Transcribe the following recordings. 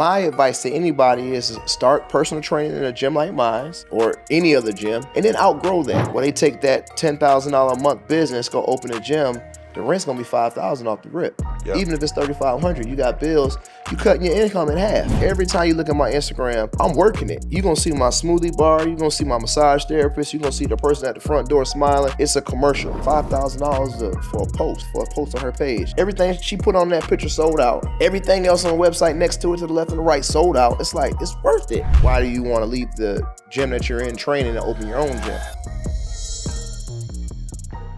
My advice to anybody is start personal training in a gym like mine or any other gym, and then outgrow that. When they take that $10,000 a month business, go open a gym, the rent's gonna be $5,000 off the rip. Yep. Even if it's $3,500, you got bills, you cutting your income in half. Every time you look at my Instagram, I'm working it. You're gonna see my smoothie bar, you're gonna see my massage therapist, you're gonna see the person at the front door smiling. It's a commercial. $5,000 for a post on her page. Everything she put on that picture sold out. Everything else on the website next to it, to the left and the right, sold out. It's like, it's worth it. Why do you wanna leave the gym that you're in training and open your own gym?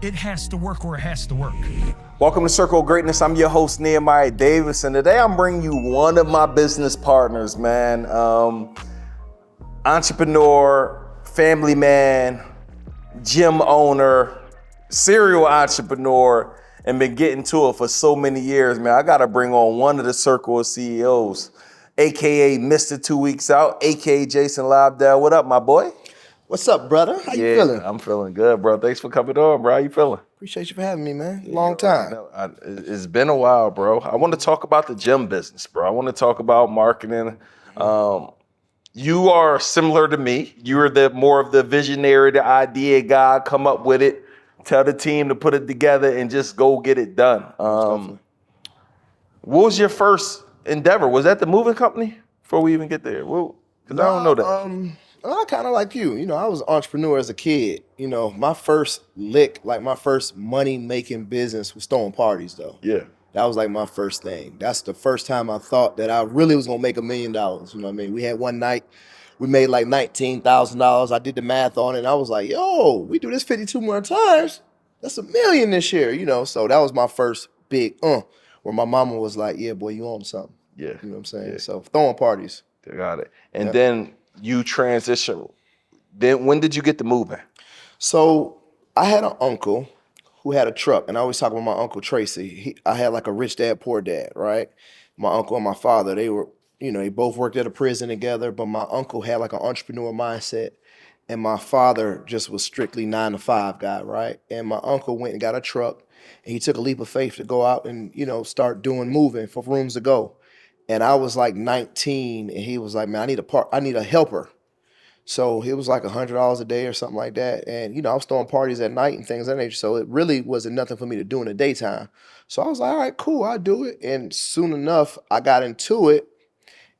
It has to work or it has to work. Welcome to Circle of Greatness. I'm your host, Nehemiah Davis, and today I'm bringing you one of my business partners, man. Entrepreneur, family man, gym owner, serial entrepreneur, and been getting to it for so many years, man. I gotta bring on one of the Circle of CEOs, AKA Mr. 2 Weeks Out, AKA Jason Lobdell. What up, my boy? What's up, brother? How you feeling? I'm feeling good, bro. Thanks for coming on, bro. How you feeling? Appreciate you for having me, man. Long time. It's been a while, bro. I want to talk about the gym business, bro. I want to talk about marketing. You are similar to me. You're the more of the visionary, the idea guy, come up with it, tell the team to put it together and just go get it done. What was your first endeavor? Was that the moving company before we even get there? Because I don't know that. I kind of like you. You know, I was an entrepreneur as a kid. You know, my first lick, like my first money-making business was throwing parties, though. Yeah. That was like my first thing. That's the first time I thought that I really was going to make $1 million. You know what I mean? We had one night, we made like $19,000. I did the math on it, and I was like, yo, we do this 52 more times. That's $1 million this year, you know? So that was my first big, where my mama was like, yeah, boy, you own something. Yeah. You know what I'm saying? Yeah. So throwing parties. Got it. And then you transition. Then when did you get to moving? So I had an uncle who had a truck, and I always talk about my Uncle Tracy. I had like a rich dad, poor dad, right? My uncle and my father, they were, you know, they both worked at a prison together, but my uncle had like an entrepreneur mindset, and my father just was strictly 9-to-5 guy, right? And my uncle went and got a truck, and he took a leap of faith to go out and, you know, start doing moving for rooms to go. And I was like 19, and he was like, man, I need a helper. So it was like $100 a day or something like that. And, you know, I was throwing parties at night and things of that nature. So it really wasn't nothing for me to do in the daytime. So I was like, all right, cool, I'll do it. And soon enough, I got into it.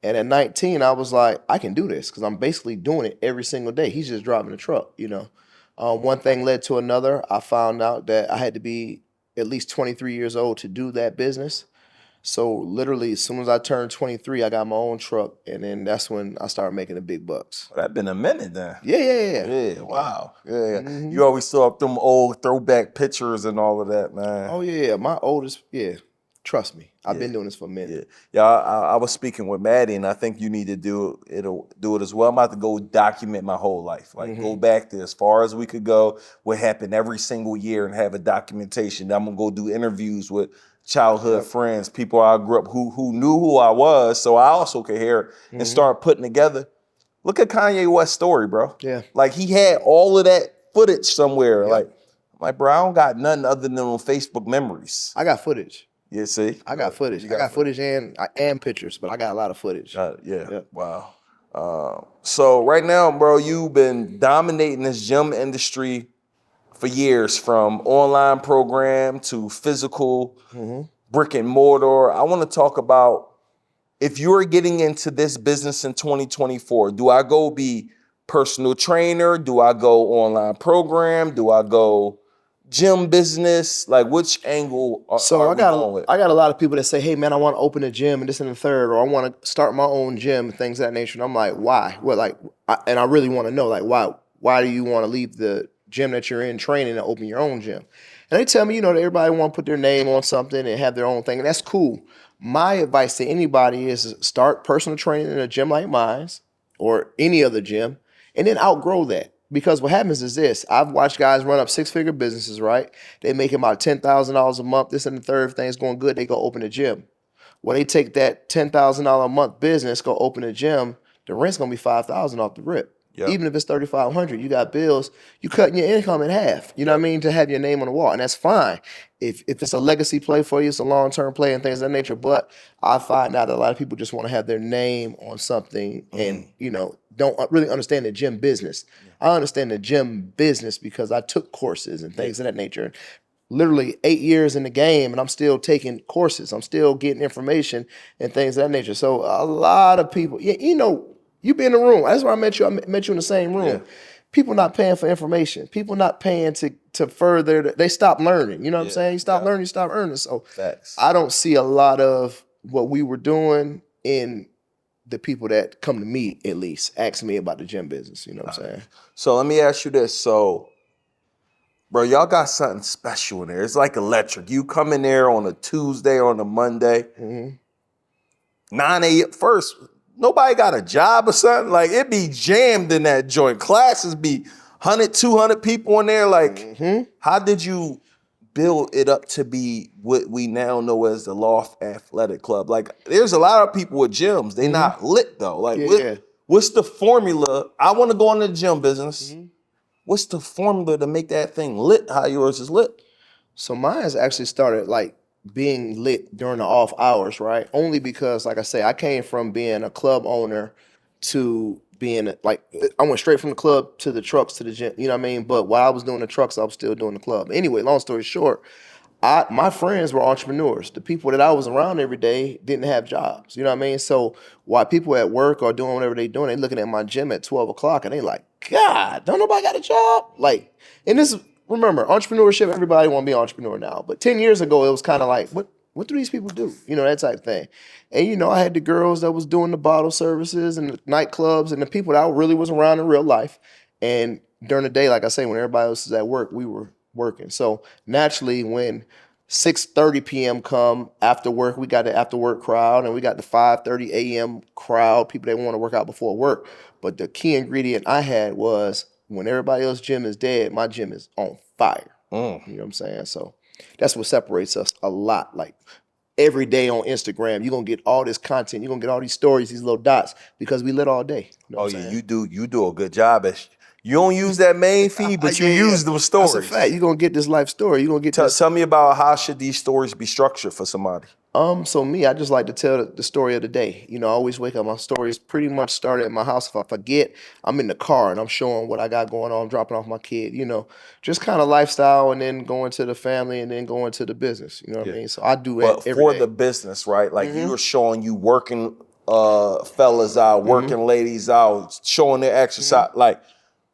And at 19, I was like, I can do this because I'm basically doing it every single day. He's just driving the truck, you know. One thing led to another. I found out that I had to be at least 23 years old to do that business. So literally, as soon as I turned 23, I got my own truck, and then that's when I started making the big bucks. That's been a minute then. Yeah. Wow. Yeah. Mm-hmm. You always saw up them old throwback pictures and all of that, man. Oh yeah, my oldest. Yeah, trust me, I've been doing this for a minute. Yeah. I was speaking with Maddie, and I think you need to do it as well. I'm about to go document my whole life, like go back there as far as we could go. What happened every single year, and have a documentation. I'm gonna go do interviews with childhood friends, people I grew up who knew who I was, so I also could hear it and start putting together. Look at Kanye West's story, bro. Yeah. Like he had all of that footage somewhere. Yeah. Like, bro, I don't got nothing other than on Facebook memories. I got footage. Yeah, see? I got footage. I got footage and pictures, but I got a lot of footage. Yeah. Wow. So right now, bro, you've been dominating this gym industry for years, from online program to physical brick and mortar. I want to talk about, if you're getting into this business in 2024, do I go be personal trainer? Do I go online program? Do I go gym business? Like, which angle I got a lot of people that say, hey man, I want to open a gym and this and the third, or I want to start my own gym and things of that nature. And I'm like, why? Well, I really want to know, like, why do you want to leave the gym that you're in training and open your own gym? And they tell me, you know, that everybody want to put their name on something and have their own thing, and that's cool. My advice to anybody is start personal training in a gym like mine or any other gym, and then outgrow that. Because what happens is this: I've watched guys run up 6-figure businesses, right? They make about $10,000 a month, this and the third, thing's going good, they go open a gym. When they take that $10,000 a month business, go open a gym, the rent's gonna be $5,000 off the rip. Yep. Even if it's 3,500, you got bills, you cutting your income in half. You know what I mean? To have your name on the wall. And that's fine. If it's a legacy play for you, it's a long-term play and things of that nature. But I find out that a lot of people just want to have their name on something and, don't really understand the gym business. I understand the gym business because I took courses and things of that nature. Literally 8 years in the game and I'm still taking courses. I'm still getting information and things of that nature. So a lot of people, you be in the room. That's where I met you. I met you in the same room. Yeah. People not paying for information. People not paying to further. They stop learning. You know what I'm saying? You stop learning, you stop earning. So Facts. I don't see a lot of what we were doing in the people that come to me, at least, ask me about the gym business. You know what I'm saying? So let me ask you this. So, bro, y'all got something special in there. It's like electric. You come in there on a Tuesday or on a Monday, 9 a.m. First, nobody got a job or something. Like, it be jammed in that joint. Classes be 100, 200 people in there. Like, how did you build it up to be what we now know as the Loft Athletic Club? Like, there's a lot of people with gyms. They not lit, though. Like, what's the formula? I want to go into the gym business. What's the formula to make that thing lit how yours is lit? So mine has actually started like being lit during the off hours, right? Only because, like I say, I came from being a club owner to being like, I went straight from the club to the trucks to the gym, you know what I mean? But while I was doing the trucks, I was still doing the club. Anyway, long story short, my friends were entrepreneurs. The people that I was around every day didn't have jobs. You know what I mean? So while people at work or doing whatever they doing, they looking at my gym at 12 o'clock and they like, God, don't nobody got a job? Like, and this, remember, entrepreneurship, everybody want to be an entrepreneur now. But 10 years ago, it was kind of like, what do these people do? You know, that type of thing. And, I had the girls that was doing the bottle services and the nightclubs and the people that I really was around in real life. And during the day, like I say, when everybody else is at work, we were working. So naturally, when 6:30 p.m. come after work, we got the after work crowd and we got the 5:30 a.m. crowd, people that want to work out before work. But the key ingredient I had was when everybody else's gym is dead, my gym is on fire. You know what I'm saying? So that's what separates us a lot. Like every day on Instagram, you're going to get all this content. You're going to get all these stories, these little dots, because we lit all day. You know what I'm saying? You do a good job. You don't use that main feed, but you use them stories. That's a fact. You're going to get this life story. You're going to get Tell me about how should these stories be structured for somebody? So me, I just like to tell the story of the day. I always wake up, my stories pretty much start at my house. If I forget, I'm in the car and I'm showing what I got going on, dropping off my kid, just kind of lifestyle and then going to the family and then going to the business. You know what I mean? So I do it every for day. the business, right? Like you were showing you working fellas out, working ladies out, showing their exercise. Like,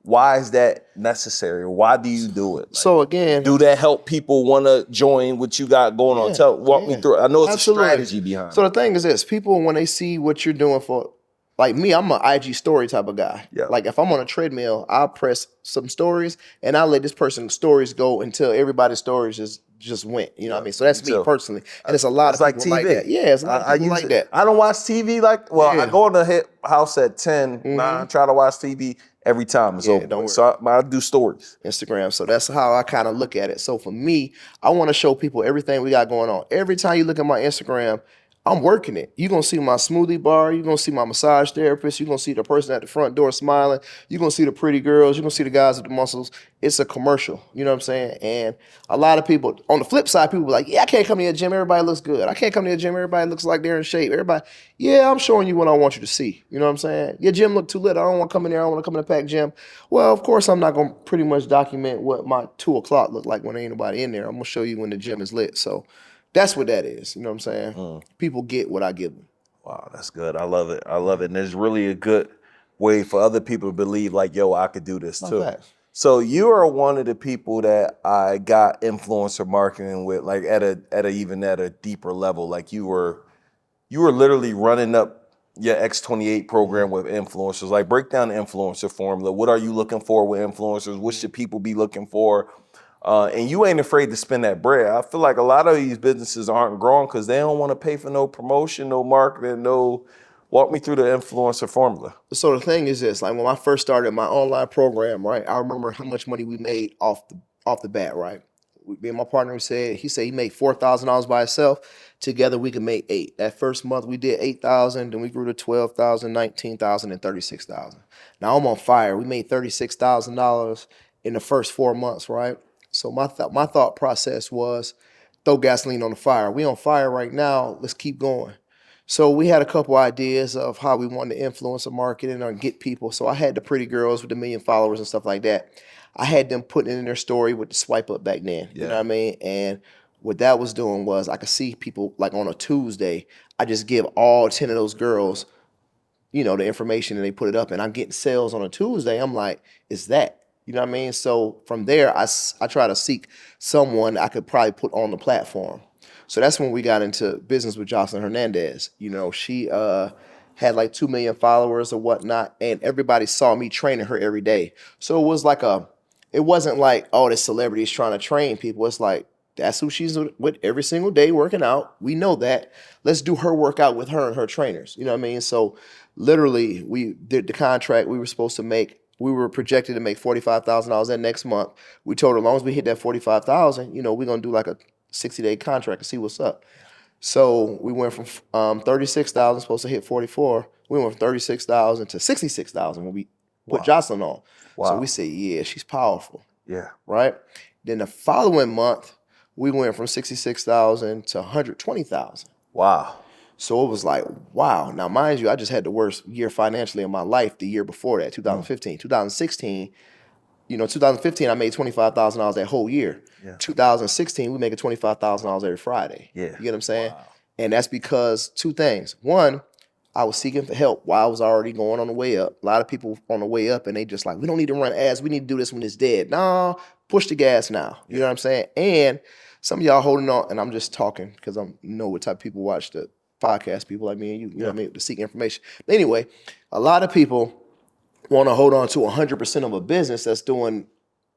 why is that necessary? Why do you do it? Like, so again, do that help people want to join what you got going on? Walk me through it. I know it's absolutely. a strategy behind So it. the thing is this, people, when they see what you're doing for, like me, I'm an IG story type of guy. Yeah. Like if I'm on a treadmill, I'll press some stories and I'll let this person's stories go until everybody's stories just went. You know what I mean? So that's me personally. And it's a lot of people like that. Yeah, it's a lot of people like that. I don't watch TV I go to the house at 10, 9, try to watch TV every time it's over. Don't worry. So I do stories. Instagram. So that's how I kind of look at it. So for me, I want to show people everything we got going on. Every time you look at my Instagram, I'm working it. You're going to see my smoothie bar. You're going to see my massage therapist. You're going to see the person at the front door smiling. You're going to see the pretty girls. You're going to see the guys with the muscles. It's a commercial. You know what I'm saying? And a lot of people, on the flip side, people be like, yeah, I can't come to your gym. Everybody looks good. I can't come to your gym. Everybody looks like they're in shape. Everybody, yeah, I'm showing you what I want you to see. You know what I'm saying? Your gym look too lit. I don't want to come in there. I don't want to come in a packed gym. Well, of course, I'm not going to pretty much document what my 2 o'clock look like when there ain't nobody in there. I'm going to show you when the gym is lit. So that's what that is. You know what I'm saying? People get what I give them. Wow, that's good. I love it. And there's really a good way for other people to believe like, yo, I could do this too. Facts. So you are one of the people that I got influencer marketing with, like at a deeper level. Like you were literally running up your X28 program with influencers. Like break down the influencer formula. What are you looking for with influencers? What should people be looking for? And you ain't afraid to spend that bread. I feel like a lot of these businesses aren't growing because they don't want to pay for no promotion, no marketing, no. Walk me through the influencer formula. So the thing is this, like when I first started my online program, right, I remember how much money we made off the bat, right? Me and my partner said, he made $4,000 by himself. Together we could make 8. That first month we did 8,000, then we grew to 12,000, 19,000, and 36,000. Now I'm on fire. We made $36,000 in the first 4 months, right? So my thought process was throw gasoline on the fire. We on fire right now. Let's keep going. So we had a couple ideas of how we wanted to influence the marketing or get people. So I had the pretty girls with the 1 million followers and stuff like that. I had them putting it in their story with the swipe up back then. You know what I mean? And what that was doing was I could see people like on a Tuesday, I just give all 10 of those girls, you know, the information and they put it up and I'm getting sales on a Tuesday. I'm like, it's that. You know what I mean? So from there, I try to seek someone I could probably put on the platform. So that's when we got into business with Jocelyn Hernandez. You know, she had like 2 million followers or whatnot, and everybody saw me training her every day. So it was like it wasn't like, oh, this celebrity is trying to train people. It's like, that's who she's with every single day working out. We know that. Let's do her workout with her and her trainers. You know what I mean? So literally, we did the contract we were supposed to make. We were projected to make $45,000 that next month. We told her as long as we hit that 45,000, you know, we're gonna do like a 60-day contract to see what's up. So we went from 36,000 supposed to hit 44. We went from 36,000 to 66,000 when we put Jocelyn on. So we said, yeah, she's powerful. Yeah. Right. Then the following month, we went from 66,000 to 120,000. Wow. So it was like, wow. Now, mind you, I just had the worst year financially in my life the year before that, 2015. 2016, you know, 2015, I made $25,000 that whole year. Yeah. 2016, we making $25,000 every Friday. Yeah. You get what I'm saying? Wow. And that's because 2 things. One, I was seeking for help while I was already going on the way up. A lot of people on the way up and they just like, we don't need to run ads. We need to do this when it's dead. Nah, push the gas now. You know what I'm saying? And some of y'all holding on, and I'm just talking because I know what type of people watch the podcast, people like me and you know what I mean, to seek information. But anyway, a lot of people want to hold on to 100% of a business that's doing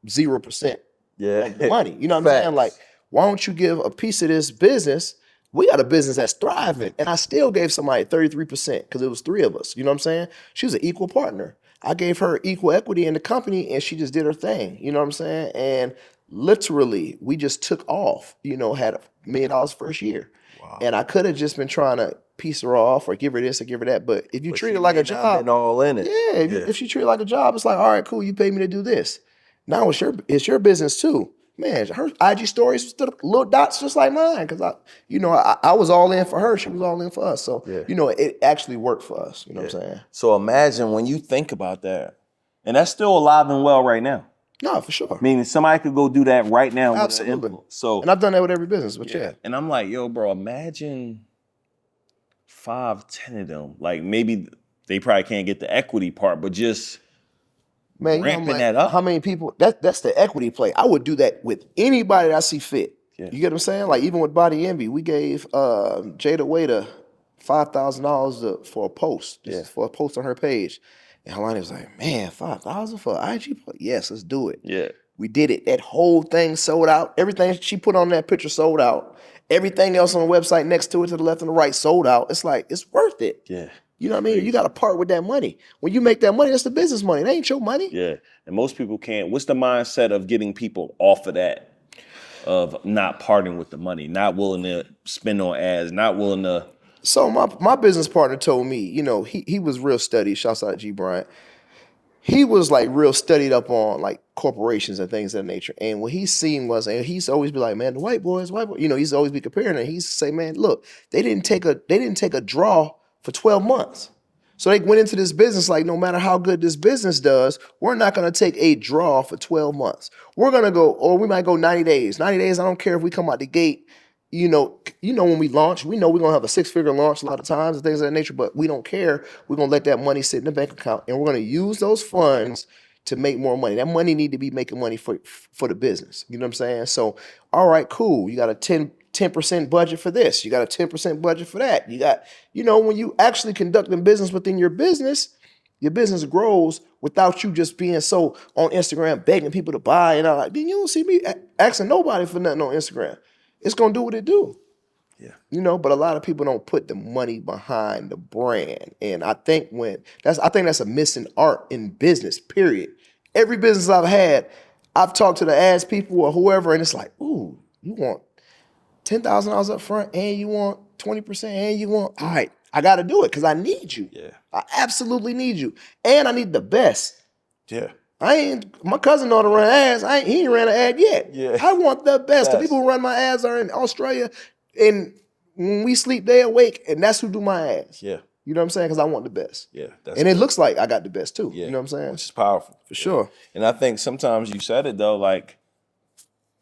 0% of the money. You know what I'm saying? Like, why don't you give a piece of this business? We got a business that's thriving. And I still gave somebody 33% because it was 3 of us. You know what I'm saying? She was an equal partner. I gave her equal equity in the company and she just did her thing. You know what I'm saying? And literally, we just took off, you know, had $1 million first year. Wow. And I could have just been trying to piece her off or give her this or give her that. But if you treat it like a job, been all in it. Yeah, if you treat it like a job, it's like, all right, cool, you pay me to do this. Now it's your business too. Man, her IG stories was the little dots just like mine. Cause I was all in for her. She was all in for us. So, you know, it actually worked for us. You know what I'm saying? So imagine when you think about that, and that's still alive and well right now. No, for sure. Meaning somebody could go do that right now. Absolutely. So, and I've done that with every business, but And I'm like, yo, bro, imagine 5, 10 of them. Like maybe they probably can't get the equity part, but just ramping that up. How many people? That's the equity play. I would do that with anybody that I see fit. Yeah. You get what I'm saying? Like even with Body Envy, we gave Jada Waiter $5,000 for a post, for a post on her page. And Helani was like, man, $5,000 for an IG? Yes, let's do it. Yeah. We did it. That whole thing sold out. Everything she put on that picture sold out. Everything else on the website next to it, to the left and the right, sold out. It's like, it's worth it. Yeah. You know what I mean? You got to part with that money. When you make that money, that's the business money. That ain't your money. Yeah. And most people can't. What's the mindset of getting people off of that? Of not parting with the money, not willing to spend on ads, not willing to. So my business partner told me, you know, he was real studied. Shouts out to G Bryant. He was like real studied up on like corporations and things of that nature. And what he's seen was, and he's always be like, man, the white boys, you know, he's always be comparing it. He's say, man, look, they didn't take a draw for 12 months. So they went into this business like, no matter how good this business does, we're not going to take a draw for 12 months. We're going to go, or we might go 90 days. 90 days, I don't care if we come out the gate. You know, when we launch, we know we're going to have a 6-figure launch a lot of times and things of that nature, but we don't care. We're going to let that money sit in the bank account and we're going to use those funds to make more money. That money need to be making money for the business. You know what I'm saying? So, all right, cool. You got a 10% budget for this. You got a 10% budget for that. You got, you know, when you actually conducting business within your business grows without you just being so on Instagram begging people to buy and all that. Then you don't see me asking nobody for nothing on Instagram. It's gonna do what it do. Yeah. You know, but a lot of people don't put the money behind the brand. And I think that's a missing art in business, period. Every business I've had, I've talked to the ads people or whoever, and it's like, ooh, you want $10,000 up front, and you want 20%, and you want, all right, I got to do it because I need you. Yeah. I absolutely need you, and I need the best. Yeah. My cousin know how to run ads. He ain't ran an ad yet. Yeah. I want the best. The people who run my ads are in Australia, and when we sleep, they awake, and that's who do my ads. Yeah. You know what I'm saying? Because I want the best. Yeah. And it looks like I got the best too. Yeah. You know what I'm saying? Which is powerful. For sure. And I think sometimes you said it though, like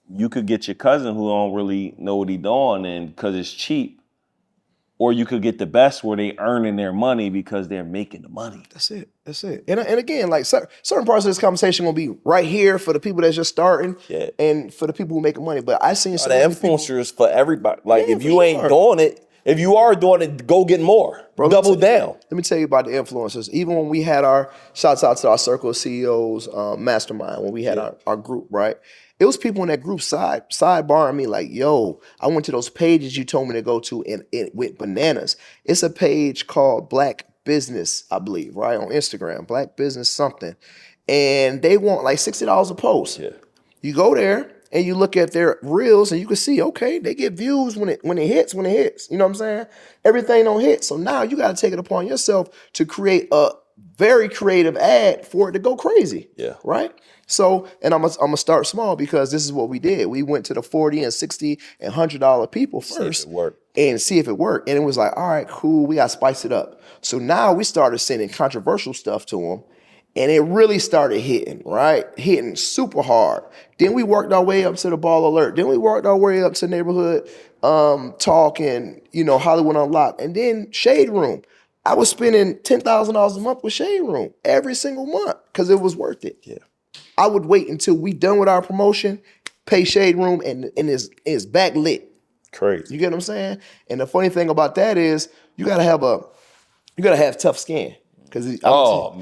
you could get your cousin who don't really know what he doing, and because it's cheap, or you could get the best where they earning their money because they're making the money. That's it. And again, like certain parts of this conversation gonna be right here for the people that's just starting, and for the people who making money. But I seen The influencer is for everybody. Like if you ain't doing it, if you are doing it, go get more. Bro, double down. Let me tell you about the influencers. Even when we had shouts out to our Circle of CEOs mastermind, when we had our group, right? It was people in that group sidebarring me like, yo, I went to those pages you told me to go to and it went bananas. It's a page called Black Business, I believe, right? On Instagram, Black Business something. And they want like $60 a post. Yeah. You go there and you look at their reels and you can see, okay, they get views when it hits. You know what I'm saying? Everything don't hit. So now you got to take it upon yourself to create a very creative ad for it to go crazy. Yeah. Right? So, and I'm gonna start small because this is what we did. We went to the $40 and $60 and $100 people first. See if it worked. And see if it worked. And it was like, all right, cool, we got to spice it up. So now we started sending controversial stuff to them. And it really started hitting, right? Hitting super hard. Then we worked our way up to the Ball Alert. Then we worked our way up to Neighborhood Talk and, Hollywood Unlocked. And then Shade Room. I was spending $10,000 a month with Shade Room every single month because it was worth it. Yeah. I would wait until we done with our promotion, pay Shade Room, and it's back lit. Crazy. You get what I'm saying? And the funny thing about that is you gotta have tough skin. Cause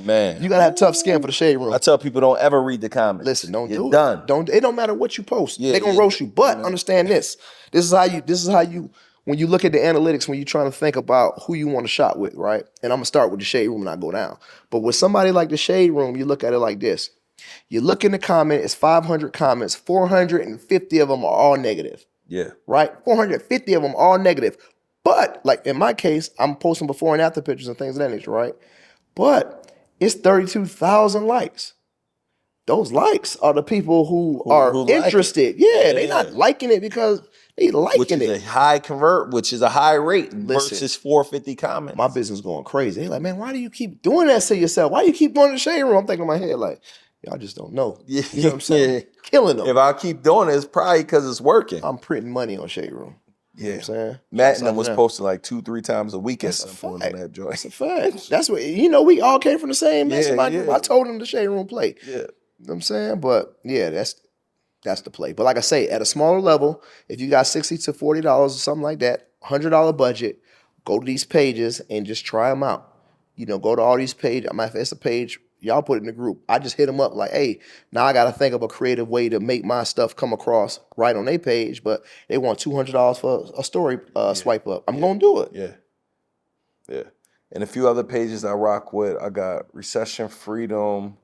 Man. You gotta have tough skin for the Shade Room. I tell people don't ever read the comments. Listen, don't You're do done. it. It don't matter what you post. Yeah, They're gonna roast you. But understand this. This is how you when you look at the analytics, when you're trying to think about who you want to shop with, right? And I'm gonna start with the Shade Room and I go down. But with somebody like the Shade Room, you look at it like this. You look in the comment, it's 500 comments, 450 of them are all negative. Yeah. Right? 450 of them all negative. But like in my case, I'm posting before and after pictures and things of that nature, right? But it's 32,000 likes. Those likes are the people who are interested. They're not liking it because they liking which is it. a high convert, which is a high rate versus 450 comments. My business going crazy. They're like, man, why do you keep doing that to yourself? Why do you keep going to the Shade Room? I'm thinking in my head like, y'all just don't know. Yeah. You know what I'm saying? Killing them. If I keep doing it, it's probably because it's working. I'm printing money on Shade Room. You know what I'm saying? Matt and them was posting like 2-3 times a week at some point on that joint. That's a fact. That's what, we all came from the same mastermind group. I told them the Shade Room play. Yeah. You know what I'm saying? But yeah, that's the play. But like I say, at a smaller level, if you got $60 to $40 or something like that, $100 budget, go to these pages and just try them out. Go to all these pages. If it's a page, y'all put it in the group. I just hit them up like, hey, now I got to think of a creative way to make my stuff come across right on their page, but they want $200 for a story swipe up. I'm going to do it. Yeah. Yeah. And a few other pages I rock with. I got Recession Freedom,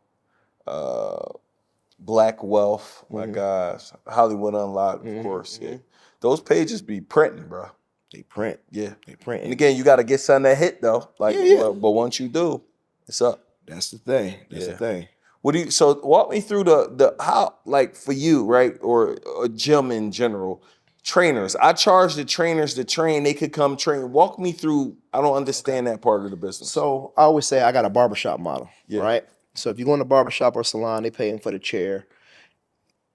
Black Wealth, my guys, Hollywood Unlocked, of course. Yeah. Those pages be printing, bro. They print. Yeah. They print. And again, you got to get something that hit though. But once you do, it's up. That's the thing. That's the thing. So walk me through the how, like for you, right? Or a gym in general, trainers. I charge the trainers to train, they could come train. Walk me through, I don't understand that part of the business. So I always say I got a barbershop model, right? So if you go in a barbershop or salon, they paying for the chair.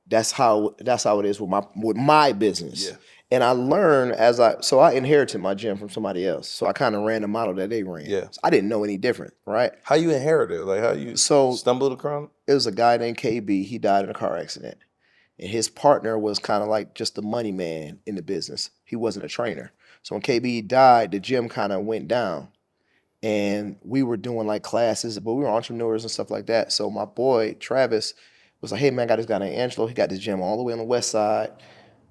That's how it is with my business. Yeah. And I learned so I inherited my gym from somebody else. So I kind of ran the model that they ran. Yeah. So I didn't know any different, right? How you inherited it? Like how you stumbled across it? It was a guy named KB. He died in a car accident. And his partner was kind of like just the money man in the business. He wasn't a trainer. So when KB died, the gym kind of went down. And we were doing like classes, but we were entrepreneurs and stuff like that. So my boy, Travis, was like, hey man, I got this guy named Angelo. He got this gym all the way on the west side.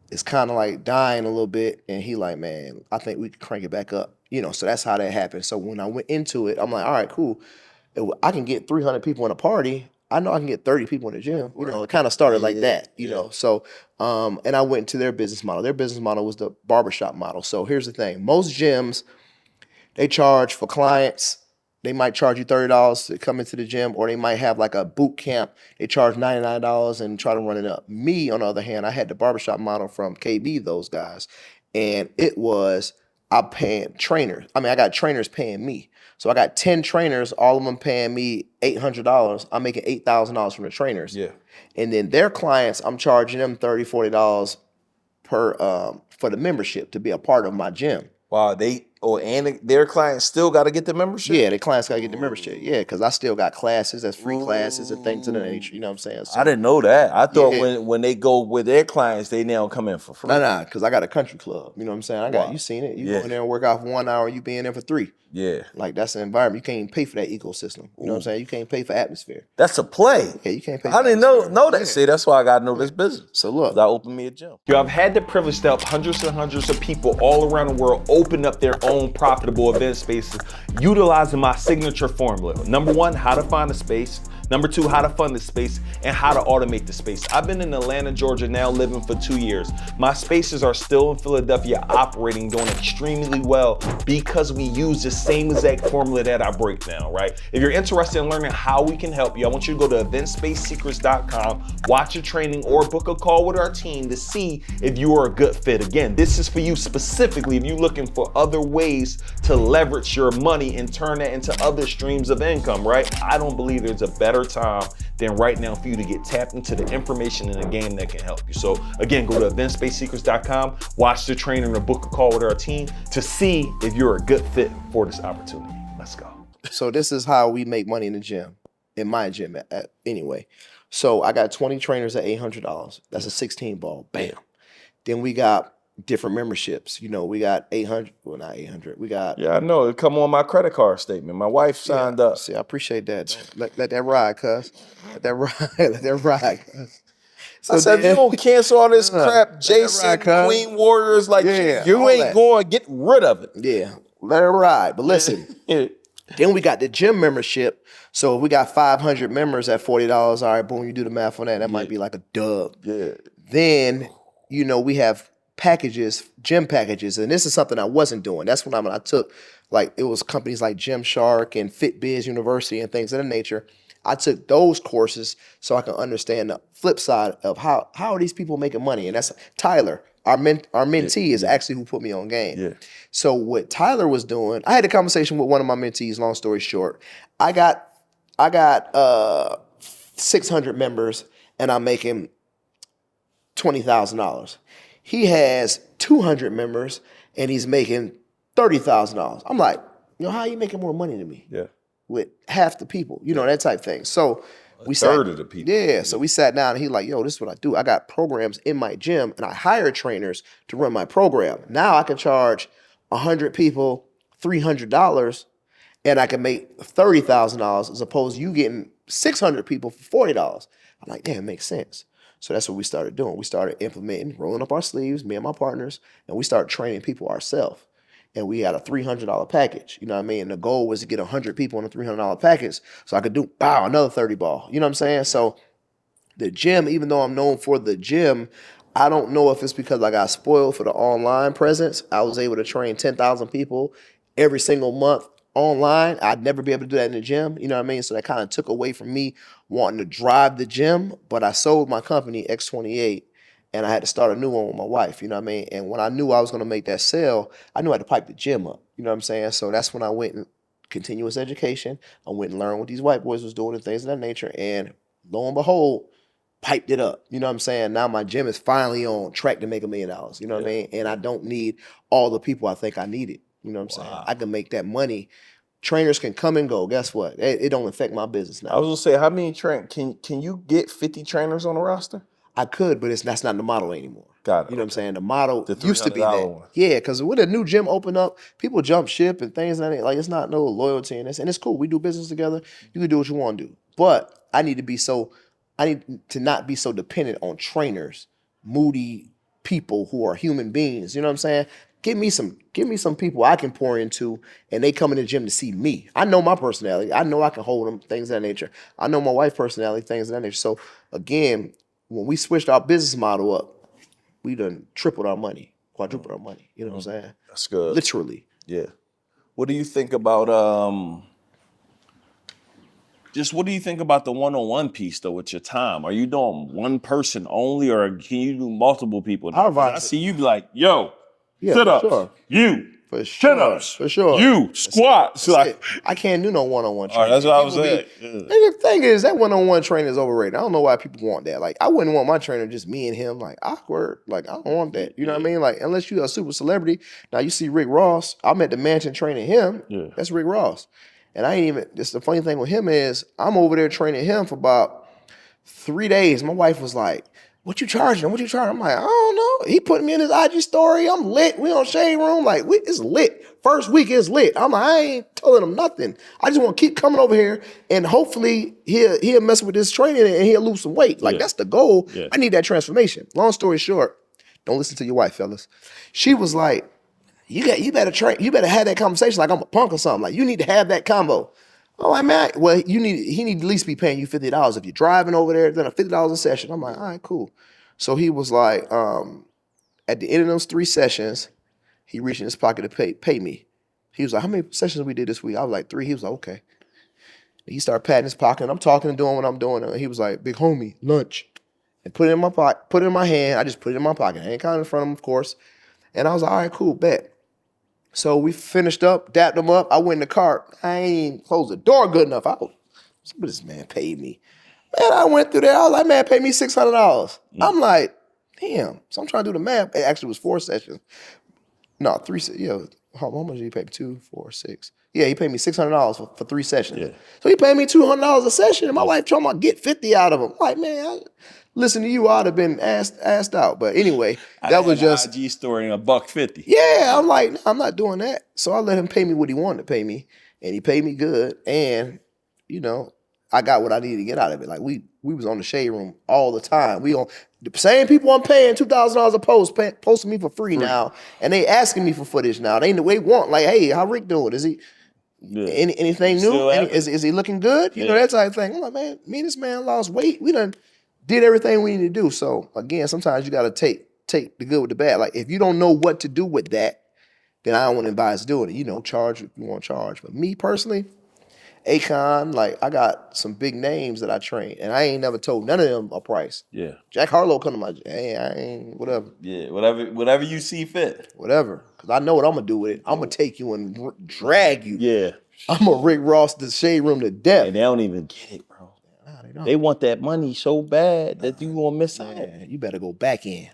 It's kind of like dying a little bit. And he like, man, I think we can crank it back up. So that's how that happened. So when I went into it, I'm like, all right, cool. I can get 300 people in a party. I know I can get 30 people in the gym. You know, it kind of started like that, you know. So, and I went to their business model. Their business model was the barbershop model. So here's the thing. Most gyms, they charge for clients. They might charge you $30 to come into the gym, or they might have like a boot camp. They charge $99 and try to run it up. Me, on the other hand, I had the barbershop model from KB, those guys. And it was, I'm paying trainers. I mean, I got trainers paying me. So I got 10 trainers, all of them paying me $800. I'm making $8,000 from the trainers. Yeah. And then their clients, I'm charging them $30, $40 per for the membership to be a part of my gym. Wow, and their clients still got to get the membership? Yeah, the clients got to get the membership. Yeah, because I still got classes, that's free classes and things of that nature. You know what I'm saying? So, I didn't know that. I thought when they go with their clients, they now come in for free. Nah, because I got a country club. You know what I'm saying? You seen it. You go in there and work out for 1 hour, you be in there for 3. Yeah. Like, that's the environment. You can't even pay for that ecosystem. You know what I'm saying? You can't pay for atmosphere. That's a play. Yeah, you can't pay I for didn't know that. Yeah. See, that's why I got to know this business. So look. I opened me a gym. Yo, I've had the privilege to help hundreds and hundreds of people all around the world open up their own profitable event spaces utilizing my signature formula. Number 1, how to find a space. Number 2, how to fund the space and how to automate the space. I've been in Atlanta, Georgia now living for 2 years. My spaces are still in Philadelphia operating, doing extremely well because we use the same exact formula that I break down, right? If you're interested in learning how we can help you, I want you to go to eventsspacesecrets.com, watch a training or book a call with our team to see if you are a good fit. Again, this is for you specifically if you're looking for other ways to leverage your money and turn that into other streams of income, right? I don't believe there's a better time than right now for you to get tapped into the information in the game that can help you. So again, go to eventsspacesecrets.com, watch the training or book a call with our team to see if you're a good fit for this opportunity. Let's go. So this is how we make money in the gym, in my gym anyway. So I got 20 trainers at $800. That's a 16 ball, bam. Then we got different memberships. You know, we got 800, well, not 800. We got. Yeah, I know. It come on my credit card statement. My wife signed up. See, I appreciate that. Let that ride, cuz. Let that ride. Let that ride, cuz. So I said, you don't cancel all this crap, Jason, Queen Warriors, like you ain't going to get rid of it. Yeah, let it ride. But listen, then we got the gym membership. So if we got 500 members at $40, all right, boom, you do the math on that. That might be like a dub. Yeah. Then, you know, we have packages, gym packages, and this is something I wasn't doing. That's when I took, like, it was companies like Gymshark and FitBiz University and things of that nature. I took those courses so I can understand the flip side of how are these people making money. And that's Tyler, our mentee, is actually who put me on game. Yeah. So what Tyler was doing, I had a conversation with one of my mentees. Long story short, I got 600 members, and I'm making $20,000. He has 200 members, and he's making $30,000. I'm like, you know, how are you making more money than me? Yeah. With half the people, you know, that type thing. So we third of the people. Yeah. So we sat down, and he like, yo, this is what I do. I got programs in my gym, and I hire trainers to run my program. Now I can charge 100 people $300, and I can make $30,000 as opposed to you getting 600 people for $40. I'm like, damn, it makes sense. So that's what we started doing. We started implementing, rolling up our sleeves, me and my partners, and we started training people ourselves. And we had a $300 package, you know what I mean? And the goal was to get 100 people on a $300 package so I could do, another 30 ball. You know what I'm saying? So the gym, even though I'm known for the gym, I don't know if it's because I got spoiled for the online presence. I was able to train 10,000 people every single month online. I'd never be able to do that in the gym, you know what I mean? So that kind of took away from me wanting to drive the gym, but I sold my company, X28, and I had to start a new one with my wife, you know what I mean? And when I knew I was going to make that sale, I knew I had to pipe the gym up, you know what I'm saying? So that's when I went in continuous education. I went and learned what these white boys was doing and things of that nature, and lo and behold, piped it up, you know what I'm saying? Now my gym is finally on track to make $1 million, you know what I mean? And I don't need all the people I think I needed, you know what I'm saying? I can make that money. Trainers can come and go. Guess what? It don't affect my business now. I was gonna say, how many can you get 50 trainers on the roster? I could, but that's not the model anymore. Got it. You know what I'm saying? The model The used to be that. one. Yeah, because when a new gym open up, people jump ship and things like that. Like, it's not no loyalty in this. And it's cool. We do business together. You can do what you want to do. But I need to not be so dependent on trainers, moody people who are human beings. You know what I'm saying? give me some people I can pour into, and they come in the gym to see me. I know my personality. I know I can hold them, things of that nature. I know my wife's personality, things of that nature. So again, when we switched our business model up, we done tripled our money, quadrupled our money. You know what I'm saying? That's good. Literally. Yeah. What do you think about what do you think about the one-on-one piece though with your time? Are you doing one person only, or can you do multiple people? Our advice- I see you be like, yo, Yeah, sit for ups, sure. you, For sure. chin-ups, For sure. you, squats. That's Like, it. I can't do no one-on-one all right, training. that's what I was People saying. And the thing is, that one-on-one training is overrated. I don't know why people want that. Like, I wouldn't want my trainer just me and him, like, awkward. Like, I don't want that. You know what I mean? Like, unless you're a super celebrity. Now, you see Rick Ross. I'm at the mansion training him. Yeah. That's Rick Ross. And I ain't even, just the funny thing with him is, I'm over there training him for about 3 days. My wife was like, what you charging him? What you charging? I'm like, I don't know. He put me in his IG story. I'm lit. We on Shade Room. Like, it's lit. First week is lit. I'm like, I ain't telling him nothing. I just want to keep coming over here, and hopefully he'll mess with this training and he'll lose some weight. Like, that's the goal. Yeah. I need that transformation. Long story short, don't listen to your wife, fellas. She was like, you better train. You better have that conversation like I'm a punk or something. Like, you need to have that combo. I'm like, man, well, he need to at least be paying you $50 if you're driving over there. Then $50 a session. I'm like, all right, cool. So he was like, at the end of those 3 sessions, he reached in his pocket to pay me. He was like, how many sessions we did this week? I was like, 3. He was like, okay. He started patting his pocket, and I'm talking and doing what I'm doing. And he was like, big homie, lunch. And put it in my pocket, put it in my hand. I just put it in my pocket. I ain't counting in front of him, of course. And I was like, all right, cool, bet. So we finished up, dapped him up. I went in the car. I ain't closed the door good enough. This man paid me. Man, I went through there. I was like, man, pay me $600. I'm like, damn. So I'm trying to do the math. It actually was 4 sessions. No, 3. Yeah, how much did he pay me? 2, 4, 6. Yeah, he paid me $600 for 3 sessions. Yeah. So he paid me $200 a session, and my wife told me I'd get 50 out of him. I'm like, man, listen to you, I'd have been asked out. But anyway, that was just IG story in $150. Yeah, I'm like, nah, I'm not doing that. So I let him pay me what he wanted to pay me, and he paid me good. And I got what I needed to get out of it. Like we was on the Shade Room all the time. We on the same people I'm paying $2,000 a post, posting me for free now, and they asking me for footage now. They want like, hey, how Rick doing? Is he anything new? Is he looking good? You know, that type of thing. I'm like, man, me and this man lost weight. We done did everything we need to do. So again, sometimes you got to take the good with the bad. Like if you don't know what to do with that, then I don't want to advise doing it. Charge if you want to charge. But me personally, Akon, like I got some big names that I train, and I ain't never told none of them a price. Yeah. Jack Harlow come to my, hey, I ain't whatever. Yeah, whatever you see fit. Whatever, because I know what I'm gonna do with it. I'm gonna take you and drag you. Yeah. I'm gonna Rick Ross the Shade Room to death. And they don't even get it, bro. Nah, they want that money so bad that you gonna miss out. You better go back in.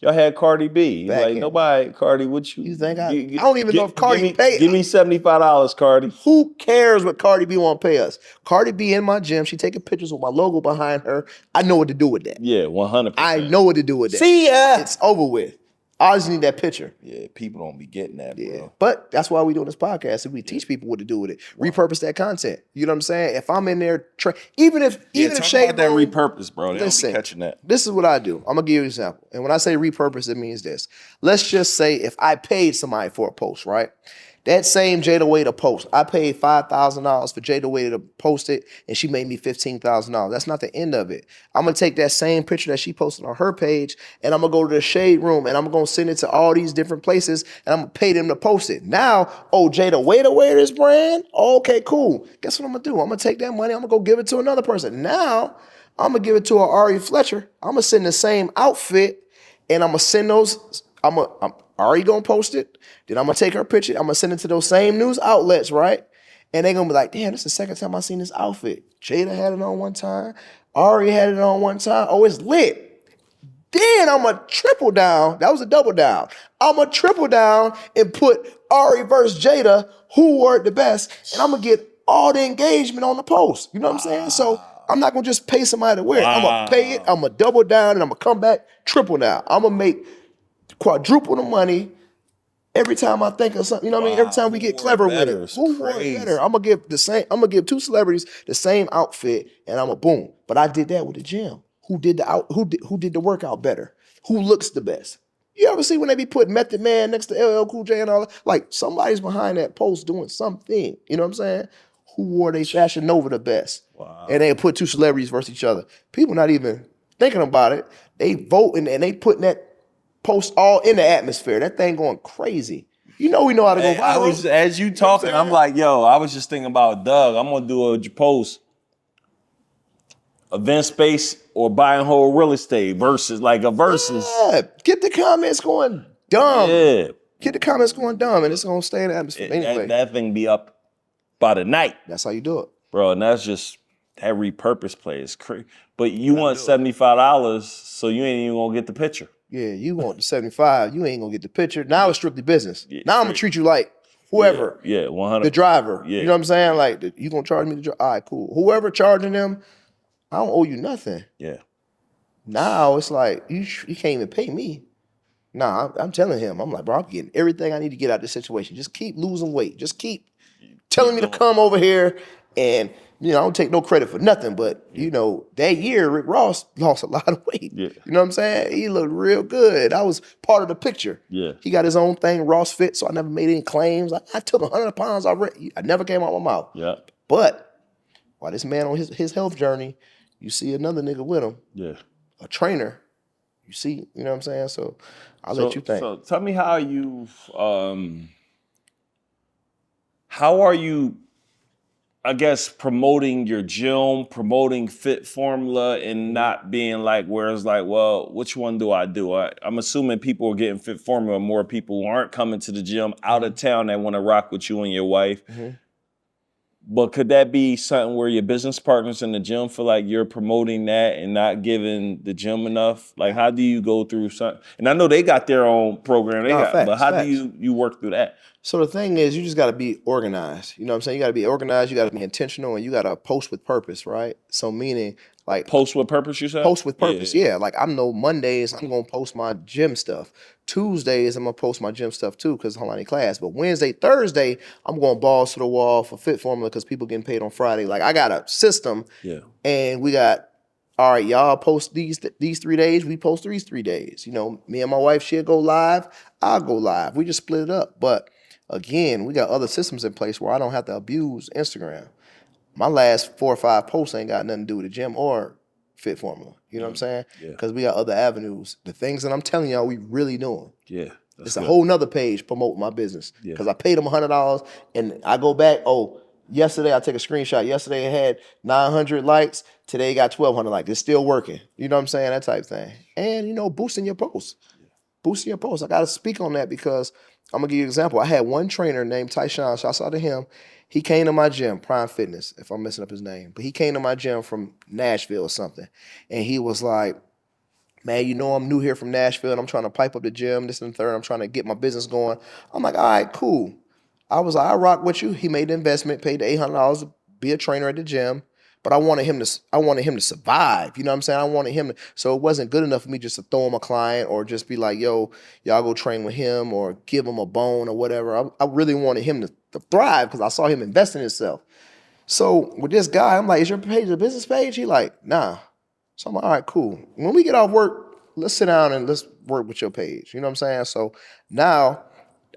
Y'all had Cardi B. Like, nobody, Cardi, what you think I don't even know if Cardi pay. Give me $75, Cardi. Who cares what Cardi B want to pay us? Cardi B in my gym, she taking pictures with my logo behind her. I know what to do with that. Yeah, 100%. I know what to do with that. See ya. It's over with. I just need that picture. Yeah, people don't be getting that, bro. But that's why we doing this podcast. So we teach people what to do with it. Repurpose that content. You know what I'm saying? If I'm in there, even if Shade about that repurpose, bro. They don't be catching that. This is what I do. I'm gonna give you an example. And when I say repurpose, it means this. Let's just say if I paid somebody for a post, right? That same Jada Waiter post, I paid $5,000 for Jada Waiter to post it, and she made me $15,000. That's not the end of it. I'm gonna take that same picture that she posted on her page, and I'm gonna go to the Shade Room, and I'm gonna send it to all these different places, and I'm gonna pay them to post it. Now, Jada Waiter wear this brand? Okay, cool. Guess what I'm gonna do? I'm gonna take that money, I'm gonna go give it to another person. Now, I'm gonna give it to a Ari Fletcher. I'm gonna send the same outfit, and I'm gonna send those. Ari gonna post it. Then I'm gonna take her picture. I'm gonna send it to those same news outlets, right? And they gonna be like, damn, this is the second time I seen this outfit. Jada had it on one time. Ari had it on one time. Oh, it's lit. Then I'm gonna triple down. That was a double down. I'm gonna triple down and put Ari versus Jada, who wore it the best, and I'm gonna get all the engagement on the post. You know what I'm saying? So I'm not gonna just pay somebody to wear it. I'm gonna pay it. I'm gonna double down, and I'm gonna come back triple down. I'm gonna make quadruple the money every time I think of something. You know what I mean? Every time we get clever with it. Who wore it better? I'm gonna give 2 celebrities the same outfit, and I'm a boom. But I did that with the gym. Who did the workout better? Who looks the best? You ever see when they be putting Method Man next to LL Cool J and all that? Like, somebody's behind that post doing something. You know what I'm saying? Who wore they Fashion Nova the best? Wow. And they put two celebrities versus each other. People not even thinking about it. They voting and they putting that post all in the atmosphere. That thing going crazy. You know we know how to go Hey, I viral. was, as you talking, saying? I'm like, yo, I was just thinking about Doug. I'm gonna do a post, event space or buying whole real estate versus like a versus. Yeah, get the comments going dumb. Yeah, Get the comments going dumb, and it's gonna stay in the atmosphere anyway. that thing be up by the night, That's how you do it. bro. And that's just that repurpose play is crazy. But you want $75, so you ain't even gonna get the picture. Yeah, you want the 75, you ain't gonna get the picture. Now it's strictly business. Yeah, now I'm gonna treat you like whoever, Yeah, 100. the driver. Yeah. You know what I'm saying? Like, you gonna charge me the drive? All right, cool. Whoever charging them, I don't owe you nothing. Yeah. Now it's like, you can't even pay me. Nah, I'm telling him, I'm like, bro, I'm getting everything I need to get out of this situation. Just keep losing weight. Just keep telling me to come over here, and I don't take no credit for nothing, but that year Rick Ross lost a lot of weight. Yeah. You know what I'm saying? He looked real good. I was part of the picture. Yeah. He got his own thing, Ross Fit, so I never made any claims. I took 100 pounds already. I never came out my mouth. Yeah. But while this man on his health journey, you see another nigga with him, Yeah. a trainer. You see, you know what I'm saying? So I'll let you think. So tell me how are you, I guess, promoting your gym, promoting Fit Formula, and not being like, where it's like, well, which one do I do? I'm assuming people are getting Fit Formula, more people who aren't coming to the gym out of town that want to rock with you and your wife. Mm-hmm. But could that be something where your business partners in the gym feel like you're promoting that and not giving the gym enough? Like, how do you go through something? And I know they got their own program, but how do you work through that? So the thing is, you just got to be organized. You know what I'm saying? You got to be organized. You got to be intentional, and you got to post with purpose, right? So meaning, like, post with purpose, you said? Post with purpose, yeah. Like, I know Mondays I'm gonna post my gym stuff. Tuesdays I'm gonna post my gym stuff too because I'm in class. But Wednesday, Thursday I'm going balls to the wall for Fit Formula because people getting paid on Friday. Like, I got a system, and we got, all right, y'all post these 3 days. We post these 3 days. Me and my wife, she'll go live. I'll go live. We just split it up. But again, we got other systems in place where I don't have to abuse Instagram. My last 4 or 5 posts ain't got nothing to do with the gym or Fit Formula. You know what I'm saying? Because we got other avenues. The things that I'm telling y'all we really doing. Yeah. It's a whole nother page promoting my business. Because I paid them $100 and I go back, yesterday I take a screenshot. Yesterday it had 900 likes. Today it got 1,200 likes. It's still working. You know what I'm saying? That type thing. And, boosting your posts. Boosting your posts. I got to speak on that because I'm going to give you an example. I had one trainer named Tyshawn. Shouts out to him. He came to my gym, Prime Fitness, if I'm messing up his name. But he came to my gym from Nashville or something. And he was like, man, I'm new here from Nashville and I'm trying to pipe up the gym, this and the third. I'm trying to get my business going. I'm like, all right, cool. I was like, I rock with you. He made the investment, paid the $800 to be a trainer at the gym. But I wanted him to survive. You know what I'm saying? I wanted him to, so it wasn't good enough for me just to throw him a client or just be like, yo, y'all go train with him or give him a bone or whatever. I really wanted him to thrive because I saw him invest in himself. So with this guy, I'm like, is your page a business page? He like, nah. So I'm like, all right, cool. When we get off work, let's sit down and let's work with your page. You know what I'm saying? So now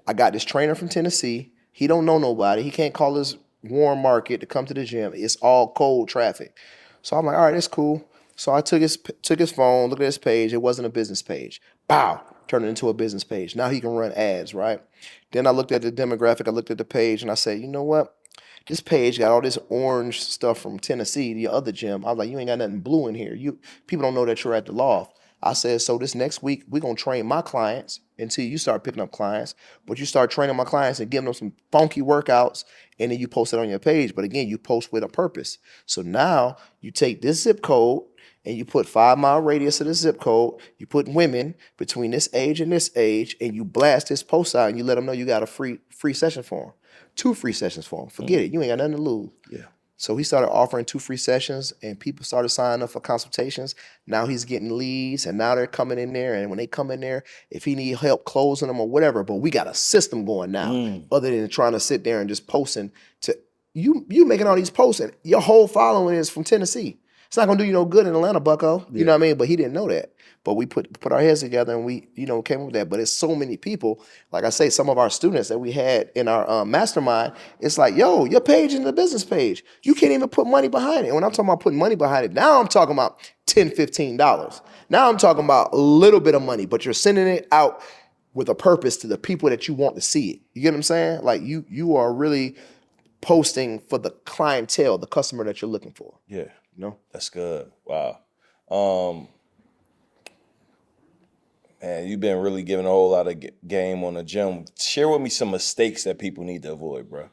I got this trainer from Tennessee. He don't know nobody. He can't call his warm market to come to the gym. It's all cold traffic. So I'm like, all right, that's cool. So I took his phone, looked at his page. It wasn't a business page. Bow, turned it into a business page. Now he can run ads, right? Then I looked at the demographic. I looked at the page and I said, you know what? This page got all this orange stuff from Tennessee, the other gym. I was like, you ain't got nothing blue in here. People don't know that you're at the loft. I said, so this next week, we're going to train my clients until you start picking up clients. But you start training my clients and giving them some funky workouts, and then you post it on your page. But again, you post with a purpose. So now you take this zip code and you put 5-mile radius of the zip code. You put women between this age and you blast this post out and you let them know you got a free session for them. 2 free sessions for them. Forget it. You ain't got nothing to lose. Yeah. So he started offering 2 free sessions and people started signing up for consultations. Now he's getting leads and now they're coming in there. And when they come in there, if he need help closing them or whatever, but we got a system going now other than trying to sit there and just posting to you making all these posts and your whole following is from Tennessee. It's not gonna do you no good in Atlanta, bucko. You know what I mean? But he didn't know that. But we put our heads together and we, came up with that. But it's so many people, like I say, some of our students that we had in our mastermind, it's like, yo, your page is the business page. You can't even put money behind it. And when I'm talking about putting money behind it, now I'm talking about $10, $15. Now I'm talking about a little bit of money, but you're sending it out with a purpose to the people that you want to see it. You get what I'm saying? Like you are really posting for the clientele, the customer that you're looking for. Yeah. You know? That's good. Wow. Man, you've been really giving a whole lot of game on the gym. Share with me some mistakes that people need to avoid, bro.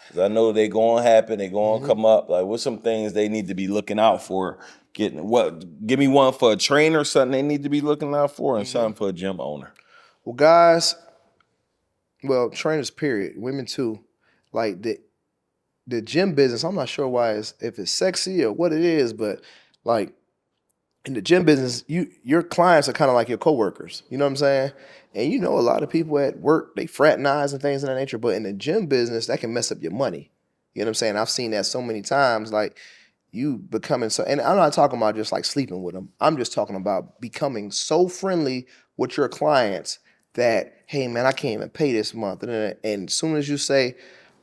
Because I know they going to happen, they going to come up. Like, what's some things they need to be looking out for? Give me one for a trainer, something they need to be looking out for, and something for a gym owner. Well, guys, trainers, period, women too, like the gym business, I'm not sure why if it's sexy or what it is, but like in the gym business, your clients are kind of like your coworkers. You know what I'm saying? And a lot of people at work, they fraternize and things of that nature, but in the gym business, that can mess up your money. You know what I'm saying? I've seen that so many times, like you becoming so, and I'm not talking about just like sleeping with them. I'm just talking about becoming so friendly with your clients that, hey man, I can't even pay this month. And as soon as you say,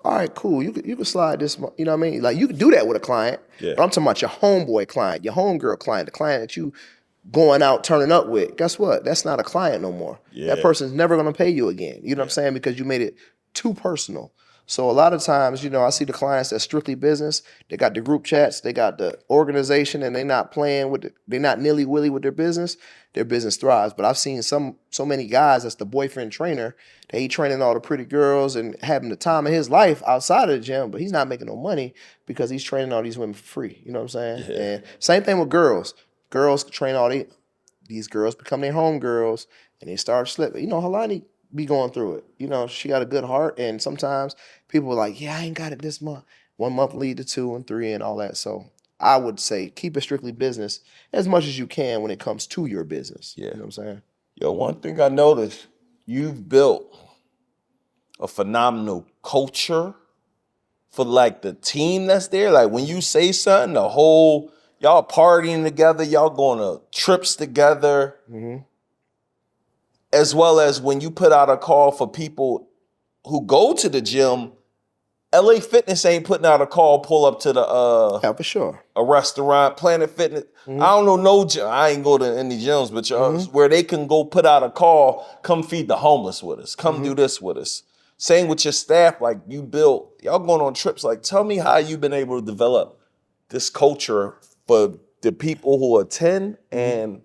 all right, cool, you can slide this month, you know what I mean? Like you can do that with a client, but I'm talking about your homeboy client, your homegirl client, the client that you going out turning up with. Guess what? That's not a client no more. That person's never gonna pay you again. You know what I'm saying? Because you made it too personal. So a lot of times, I see the clients that's strictly business. They got the group chats, they got the organization, and they're not playing with it. They're not nilly-willy with their business. Their business thrives. But I've seen so many guys that's the boyfriend trainer that he training all the pretty girls and having the time of his life outside of the gym, but he's not making no money because he's training all these women for free. You know what I'm saying? Yeah. And same thing with girls. Girls train these girls become their home girls, and they start slipping. Halani be going through it. She got a good heart, and sometimes people are like, yeah, I ain't got it this month. 1 month lead to 2 and 3 and all that. So I would say keep it strictly business as much as you can when it comes to your business. Yeah. You know what I'm saying? Yo, one thing I noticed, you've built a phenomenal culture for like the team that's there. Like when you say something, y'all partying together, y'all going to trips together. As well as when you put out a call for people who go to the gym, LA Fitness ain't putting out a call, pull up to the yeah, for sure, a restaurant, Planet Fitness. I don't know no gym. I ain't go to any gyms, but where they can go put out a call, come feed the homeless with us, come do this with us. Same with your staff, like you built, y'all going on trips. Like, tell me how you've been able to develop this culture for the people who attend and.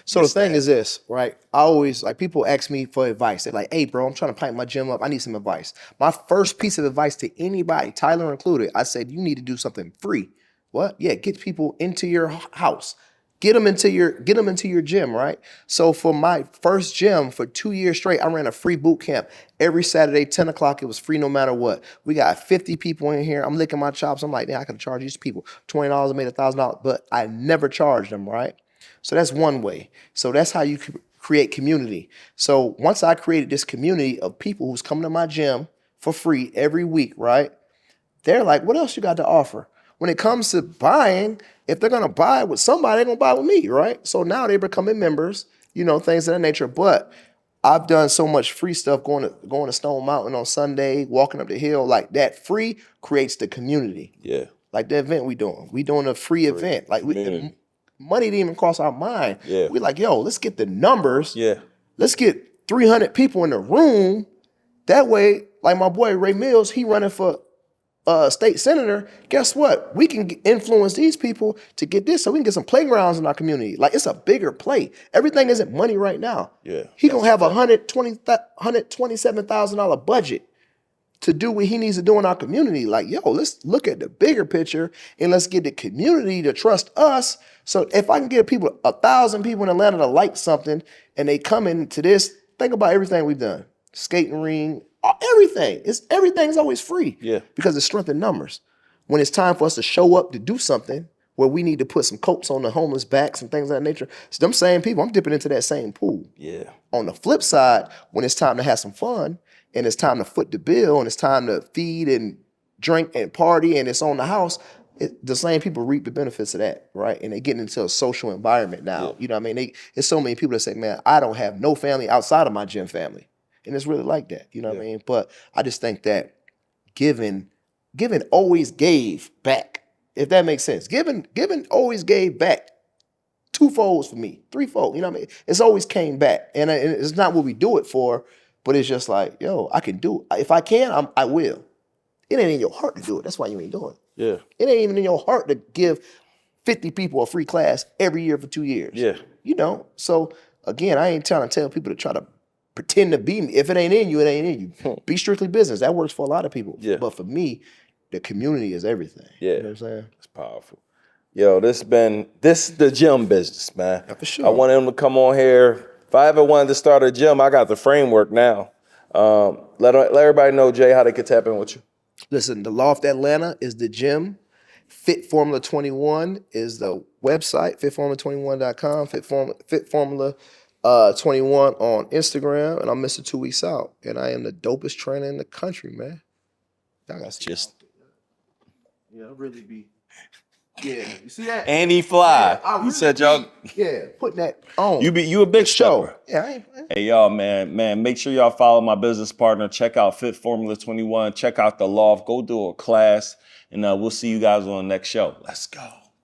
So the thing is this, right? I always, like, people ask me for advice. They're like, hey, bro, I'm trying to pipe my gym up. I need some advice. My first piece of advice to anybody, Tyler included, I said, you need to do something free. What? Yeah, get people into your house. Get them into your gym, right? So for my first gym, for 2 years straight, I ran a free boot camp. Every Saturday, 10 o'clock, it was free no matter what. We got 50 people in here. I'm licking my chops. I'm like, I could charge these people $20, I made $1,000, but I never charged them, right? So that's one way. So that's how you create community. So once I created this community of people who's coming to my gym for free every week, right? They're like, what else you got to offer? When it comes to buying, if they're going to buy with somebody, they're going to buy with me, right? So now they're becoming members, things of that nature. But I've done so much free stuff going to Stone Mountain on Sunday, walking up the hill. Like that free creates the community. Yeah. Like the event we doing a free event. Like money didn't even cross our mind. Yeah. We're like, yo, let's get the numbers. Yeah. Let's get 300 people in the room. That way, like my boy Ray Mills, he running for state senator. Guess what? We can influence these people to get this so we can get some playgrounds in our community. Like it's a bigger play. Everything isn't money right now. Yeah. He gonna have a $127,000 budget to do what he needs to do in our community. Like, yo, let's look at the bigger picture and let's get the community to trust us. So if I can get 1,000 people in Atlanta to like something and they come into this, think about everything we've done. Skating ring, everything. Everything's always free. Yeah. Because it's strength in numbers. When it's time for us to show up to do something where we need to put some coats on the homeless backs and things of that nature, it's them same people, I'm dipping into that same pool. Yeah. On the flip side, when it's time to have some fun, and it's time to foot the bill, and it's time to feed and drink and party, and it's on the house, the same people reap the benefits of that, right? And they getting into a social environment now. Yeah. You know what I mean? There's so many people that say, man, I don't have no family outside of my gym family. And it's really like that. You know what I mean? But I just think that giving always gave back. If that makes sense. Giving always gave back. Twofold for me, threefold. You know what I mean? It's always came back. And it's not what we do it for, but it's just like, yo, I can do it. If I can, I will. It ain't in your heart to do it. That's why you ain't doing it. Yeah. It ain't even in your heart to give 50 people a free class every year for 2 years. Yeah. You know? So again, I ain't trying to tell people to try to pretend to be me. If it ain't in you, it ain't in you. Be strictly business. That works for a lot of people. Yeah. But for me, the community is everything. Yeah. You know what I'm saying? It's powerful. Yo, this is the gym business, man. Yeah, for sure. I want him to come on here. If I ever wanted to start a gym, I got the framework now. Let everybody know, Jay, how they can tap in with you. Listen, the Loft Atlanta is the gym. Fit Formula 21 is the website, fitformula21.com, Fit Formula 21 on Instagram, and I'm Mr. 2 Weeks Out, and I am the dopest trainer in the country, man. Y'all gotta see Just yeah, really be. Yeah, you see that? and he fly. Yeah, I He really said y'all. putting that on. You a big show. stepper. Yeah, I ain't. Hey y'all, man, make sure y'all follow my business partner. Check out Fit Formula 21. Check out the Loft. Go do a class, and we'll see you guys on the next show. Let's go.